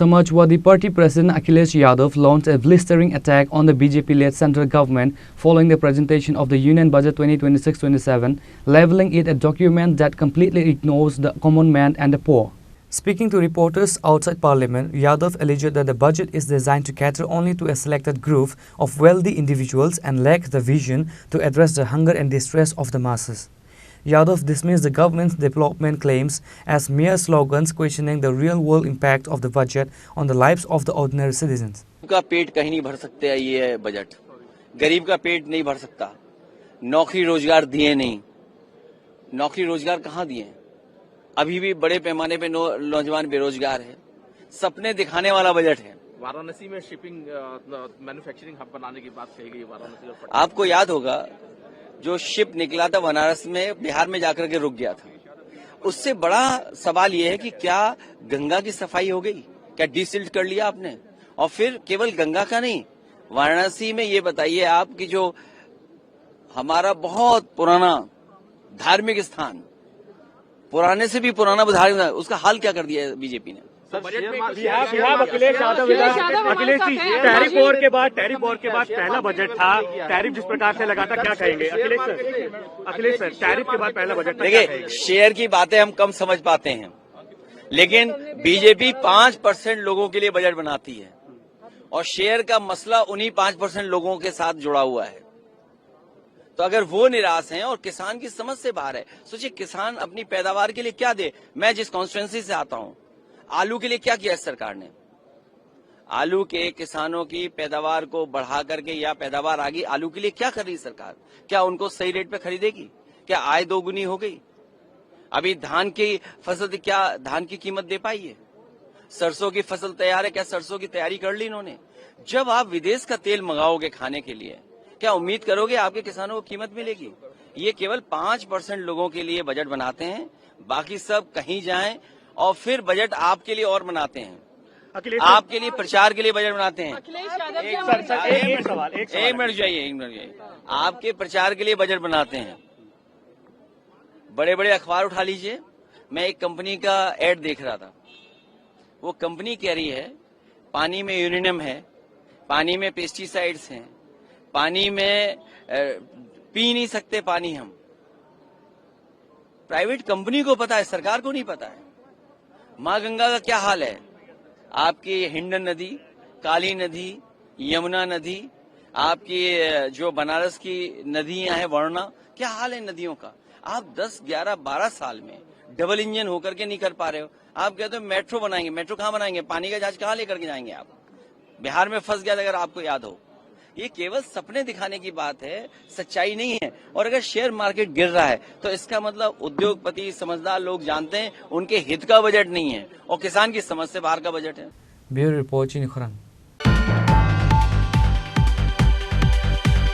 Samajwadi Party President Akhilesh Yadav launched a blistering attack on the BJP-led central government following the presentation of the Union Budget 2026-27, leveling it a document that completely ignores the common man and the poor. Speaking to reporters outside Parliament, Yadav alleged that the budget is designed to cater only to a selected group of wealthy individuals and lacks the vision to address the hunger and distress of the masses. Yadav dismissed the government's development claims as mere slogans, questioning the real-world impact of the budget on the lives of the ordinary citizens. का पेट कहीं नहीं भर सकते हैं ये budget, गरीब का पेट नहीं भर सकता। नौकरी रोजगार दिए नहीं, नौकरी रोजगार कहाँ दिए? अभी भी बड़े पैमाने पे नौजवान बेरोजगार है। सपने दिखाने वाला बजट है। वाराणसी में शिपिंग मैन्युफैक्चरिंग हब बनाने की बात कही गई। वाराणसी आपको याद होगा जो शिप निकला था बनारस में, बिहार में जाकर के रुक गया था। उससे बड़ा सवाल ये है कि क्या गंगा की सफाई हो गई? क्या डीसिल्ट कर लिया आपने? और फिर केवल गंगा का नहीं, वाराणसी में ये बताइए आप कि जो हमारा बहुत पुराना धार्मिक स्थान, पुराने से भी पुराना धार्मिक, उसका हाल क्या कर दिया है बीजेपी ने? अखिलेश जी, टैरिफ वॉर के बाद पहला बजट था। टैरिफ जिस प्रकार से लगा था, क्या कहेंगे अखिलेश सर? टैरिफ के बाद पहला बजट था। देखिए, शेयर की बातें हम कम समझ पाते हैं, लेकिन बीजेपी 5% लोगों के लिए बजट बनाती है और शेयर का मसला उन्हीं 5% लोगों के साथ जुड़ा हुआ है। तो अगर वो निराश हैं और किसान की समझ से बाहर है, सोचिए किसान अपनी पैदावार के लिए क्या दे। मैं जिस कॉन्स्टिट्यूएंसी से आता हूं, आलू के लिए क्या किया सरकार ने? आलू के किसानों की पैदावार को बढ़ा करके या पैदावार आ गई, आलू के लिए क्या कर रही सरकार? क्या उनको सही रेट पे खरीदेगी? क्या आय दोगुनी हो गई? अभी धान की फसल, क्या धान की कीमत दे पाई है? सरसों की फसल तैयार है, क्या सरसों की तैयारी कर ली इन्होंने? जब आप विदेश का तेल मंगाओगे खाने के लिए, क्या उम्मीद करोगे आपके किसानों को कीमत मिलेगी? ये केवल 5% लोगों के लिए बजट बनाते हैं, बाकी सब कहीं जाएं और फिर बजट आपके लिए और बनाते हैं। आपके लिए प्रचार के लिए बजट बनाते हैं। एक मिनट जाइए। आपके प्रचार के लिए बजट बनाते हैं। बड़े बड़े अखबार उठा लीजिए। मैं एक कंपनी का एड देख रहा था। वो कंपनी कह रही है पानी में यूरेनियम है, पानी में पेस्टिसाइड्स हैं, पानी में पी नहीं सकते पानी हम। प्राइवेट कंपनी को पता है, सरकार को नहीं पता है। माँ गंगा का क्या हाल है? आपकी हिंडन नदी, काली नदी, यमुना नदी, आपकी जो बनारस की नदियां हैं वरुणा, क्या हाल है नदियों का? आप 10, 11, 12 साल में डबल इंजन होकर के नहीं कर पा रहे हो। आप कहते हो मेट्रो बनाएंगे। मेट्रो कहाँ बनाएंगे? पानी का जहाज कहाँ लेकर के जाएंगे आप? बिहार में फंस गया था, अगर आपको याद हो। ये केवल सपने दिखाने की बात है, सच्चाई नहीं है। और अगर शेयर मार्केट गिर रहा है तो इसका मतलब उद्योगपति, समझदार लोग जानते हैं उनके हित का बजट नहीं है और किसान की समझ से बाहर का बजट है। ब्यूरो रिपोर्ट, चिनी खुरान।